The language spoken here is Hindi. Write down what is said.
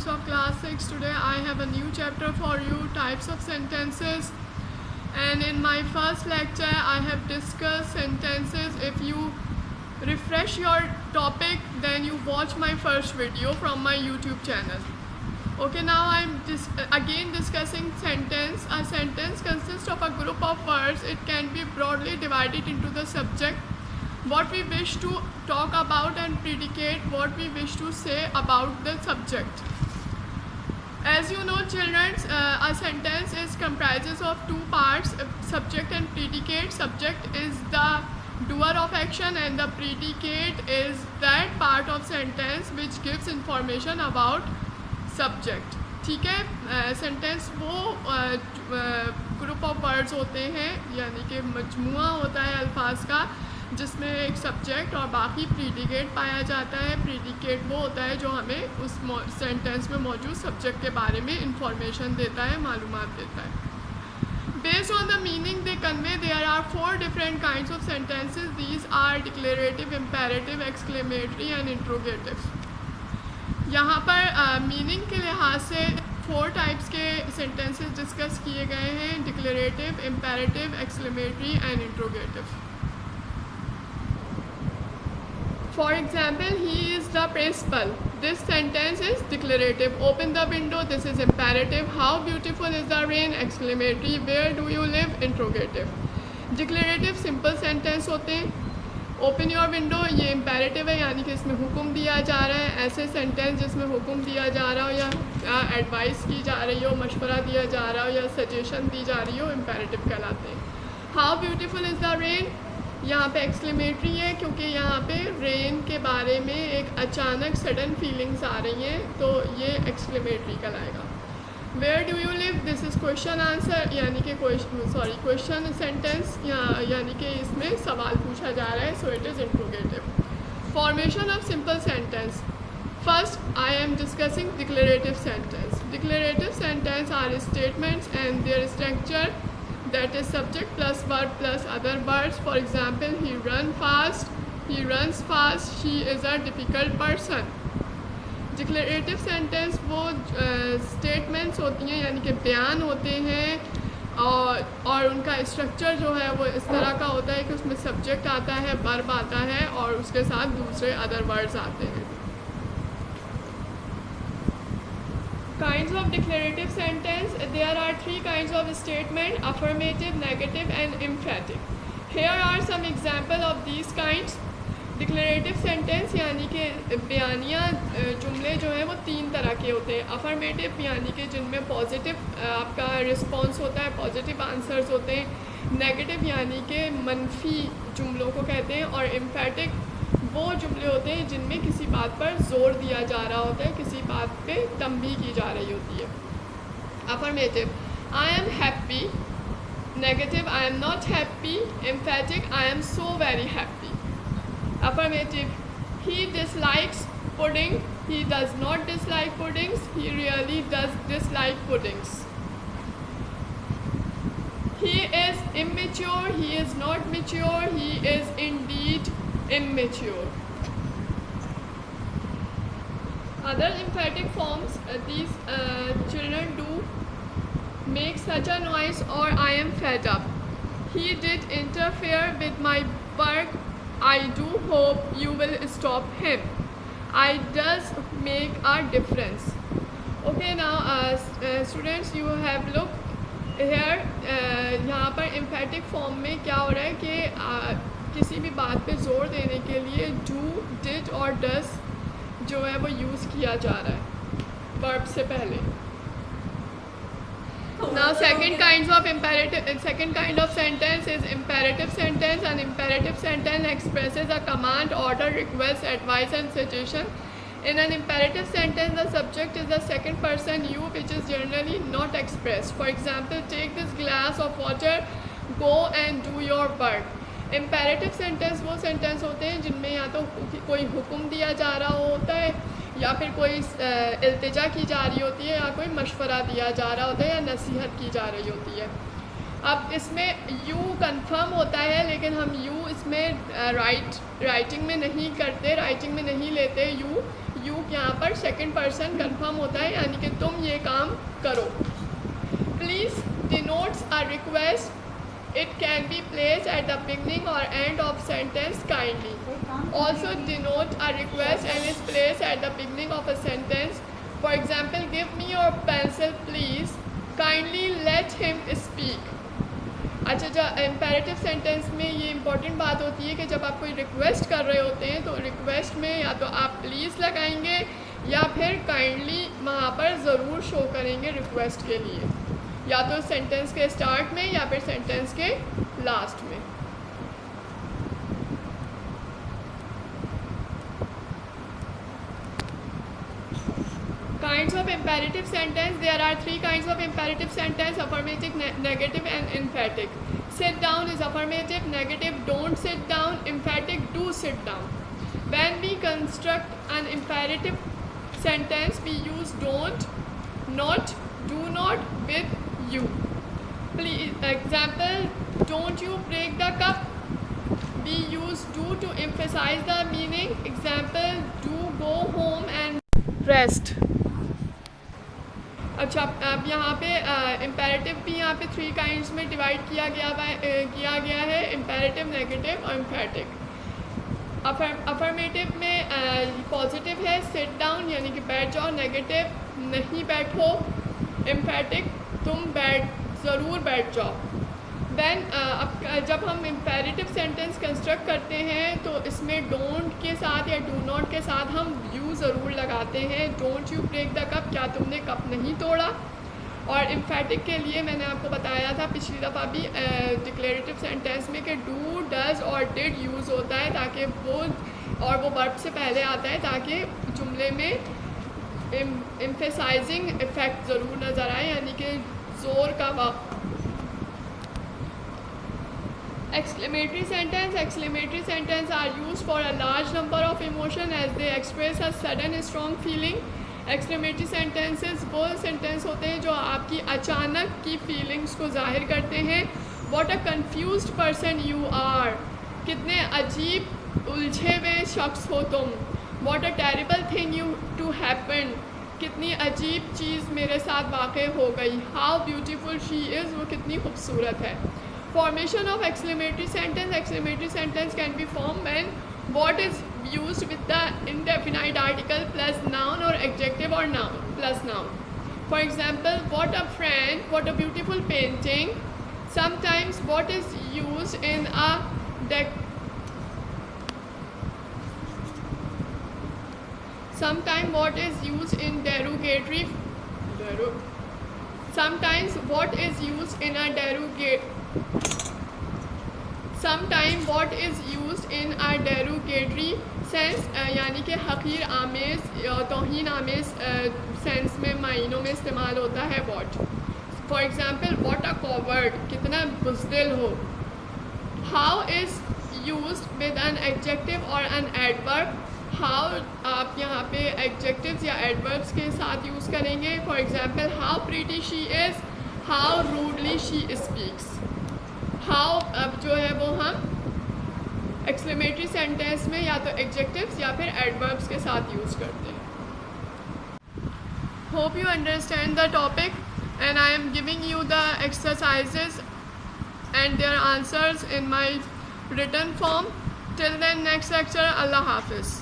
students of class 6. Today I have a new chapter for you, types of sentences. And in my first lecture I have discussed sentences. If you refresh your topic, then you watch my first video from my YouTube channel. Okay, now I'm again discussing sentence. A sentence consists of a group of words. It can be broadly divided into the subject, what we wish to talk about, and predicate, what we wish to say about the subject. As you know, children, a sentence comprises of two parts, subject and predicate. Subject is the doer of action and the predicate is that part of sentence which gives information about subject. ठीक है, सेंटेंस वो ग्रुप ऑफ वर्ड्स होते हैं, यानी कि मजमुआ होता है अल्फाज का, जिसमें एक सब्जेक्ट और बाकी प्रीडिकेट पाया जाता है. प्रीडिकेट वो होता है जो हमें उस सेंटेंस में मौजूद सब्जेक्ट के बारे में इंफॉर्मेशन देता है, मालूमात देता है. Based on the meaning they convey, there are 4 different kinds of sentences. These are declarative, imperative, exclamatory and interrogative. यहाँ पर मीनिंग के लिहाज से 4 टाइप्स के सेंटेंसेस डिस्कस किए गए हैं: declarative, imperative, exclamatory and interrogative. For example, he is the principal. This sentence is declarative. Open the window. This is imperative. How beautiful is the rain. Exclamatory. Where do you live. Interrogative. Declarative simple sentence होते हैं. ओपन योर विंडो ये इम्पेरेटिव है, यानी कि इसमें हुक्म दिया जा रहा है. ऐसे सेंटेंस जिसमें हुक्म दिया जा रहा हो या एडवाइस की जा रही हो, मशवरा दिया जा रहा हो या सजेशन दी जा रही हो, इम्पेरेटिव कहलाते हैं. How beautiful is the rain, यहाँ पे एक्सक्लेमेटरी है क्योंकि यहाँ पे रेन के बारे में एक अचानक सडन फीलिंग्स आ रही हैं, तो ये एक्सक्लेमेटरी कहलाएगा. Where do you live, this is question answer, यानी कि क्वेश्चन सेंटेंस, यानी कि इसमें सवाल पूछा जा रहा है, so it is interrogative. Formation of simple sentence. First, I am discussing declarative sentence. Declarative sentence are statements and their structure, that is subject plus verb plus other words. For example, he run fast, he runs fast, she is a difficult person. Declarative sentence वो स्टेटमेंट्स होती हैं, यानी कि बयान होते हैं, और उनका स्ट्रक्चर जो है वो इस तरह का होता है कि उसमें सब्जेक्ट आता है, वर्ब आता है और उसके साथ दूसरे अदर वर्ड्स आते हैं. Kinds of declarative sentence. There are 3 kinds of statement: affirmative, negative and emphatic. Here are some example of these kinds. Declarative sentence यानी कि बयानिया जुमले जो हैं वो 3 तरह के होते हैं. अफर्मेटिव यानी कि जिनमें पॉजिटिव आपका रिस्पॉन्स होता है, पॉजिटिव आंसर्स होते हैं. नेगेटिव यानी कि मनफी जुमलों को कहते हैं. और एम्फेटिक वो जुमले होते हैं जिनमें किसी बात पर जोर दिया जा रहा होता है, किसी बात पे तंबीह की जा रही होती है. Affirmative, I am happy. Negative, I am not happy. Emphatic, I am so very happy. Affirmative, he dislikes pudding. He does not dislike puddings. He really does dislike puddings. He is immature. He is not mature. He is indeed immature. Other emphatic forms, these children do make such a noise, or I am fed up. He did interfere with my work. I do hope you will stop him. I does make a difference. Okay, now students, you have looked here. यहाँ पर emphatic form में क्या हो रहा है कि किसी भी बात पे ज़ोर देने के लिए do, did और does जो है वो यूज़ किया जा रहा है verb से पहले. Now second kind of sentence is imperative sentence. An imperative sentence expresses a command, order, request, advice and suggestion. In an imperative sentence, the subject is the second person you, which is generally not expressed. For example, take this glass of water, go and do your work. Imperative sentence वो sentence होते हैं जिनमें या तो कोई हुक्म दिया जा रहा होता है, या फिर कोई इल्तिजा की जा रही होती है, या कोई मशवरा दिया जा रहा होता है, या नसीहत की जा रही होती है. अब इसमें यू कंफर्म होता है, लेकिन हम यू इसमें राइटिंग में नहीं करते, राइटिंग में नहीं लेते. यू यहाँ पर सेकंड पर्सन कंफर्म होता है, यानी कि तुम ये काम करो. Please denotes a request. It can be placed at the beginning or end of sentence kindly. Also denote a request and is placed at the beginning of a sentence. For example, give me your pencil please. Kindly let him speak. अच्छा, जब इम्पेरेटिव सेंटेंस में ये इंपॉर्टेंट बात होती है कि जब आप कोई रिक्वेस्ट कर रहे होते हैं तो रिक्वेस्ट में या तो आप प्लीज़ लगाएंगे या फिर काइंडली वहाँ पर ज़रूर शो करेंगे रिक्वेस्ट के लिए, या तो सेंटेंस के स्टार्ट में या फिर सेंटेंस के लास्ट में. Kinds of imperative sentence. There are three kinds of imperative sentence: affirmative, negative and emphatic. Sit down is affirmative, negative don't sit down, emphatic do sit down. When we construct an imperative sentence, we use don't, not, do not with you. Please, example, don't you break the cup. We use do to emphasize the meaning. Example, do go home and rest. अच्छा, अब यहाँ पे इम्पेरेटिव भी यहाँ पे 3 काइंड्स में डिवाइड किया गया है, इम्पेरेटिव, नेगेटिव और एम्फैटिक. अफर्मेटिव में पॉजिटिव है सिट डाउन यानी कि बैठ जाओ, नेगेटिव नहीं बैठो, एम्फैटिक तुम ज़रूर बैठ जाओ. देन जब हम इम्पेरेटिव सेंटेंस कंस्ट्रक्ट करते हैं तो इसमें डोंट के साथ या डू नॉट के साथ हम यू ज़रूर लगाते हैं. Don't you break the cup, क्या तुमने कप नहीं तोड़ा. और एम्फैटिक के लिए मैंने आपको बताया था पिछली दफ़ा भी डिक्लेरेटिव सेंटेंस में कि डू, डज और डिड यूज़ होता है ताकि वो वर्ब से पहले आता है ताकि जुमले में एम्फेसाइजिंग इफ़ेक्ट ज़रूर नज़र आए, यानी कि ज़ोर का. Exclamatory sentence. Exclamatory sentence are used for a large number of emotion as they express a sudden strong feeling. Exclamatory sentences वो सेंटेंस होते हैं जो आपकी अचानक की फीलिंग्स को जाहिर करते हैं. What a confused person you are. कितने अजीब उलझे हुए शख्स हो तुम. What a terrible thing you to happen. कितनी अजीब चीज़ मेरे साथ वाक़ई हो गई. How beautiful she is. वो कितनी खूबसूरत है. Formation of exclamatory sentence. Exclamatory sentence can be formed when what is used with the indefinite article plus noun or adjective or noun plus noun. For example, what a friend, what a beautiful painting. Sometimes what is used in a sometimes what is used in derogatory. Sometimes what is used in a Sometimes what is used in a derogatory sense यानी कि हक़ीर आमेज़ या तौहीन आमेज़ सेंस में मायनों में इस्तेमाल होता है what. For example, what a coward, कितना बुज़दिल हो. How is used with an adjective or an adverb. How आप यहाँ पे adjectives या adverbs के साथ यूज़ करेंगे. For example, how pretty she is, how rudely she speaks. How अब जो है वो हम एक्सक्लेमेटरी सेंटेंस में या तो एडजेक्टिव्स या फिर एडवर्ब्स के साथ यूज़ करते हैं. Hope you understand the topic and I am giving you the exercises and their answers in my written form. Till then next lecture. अल्लाह हाफिज़.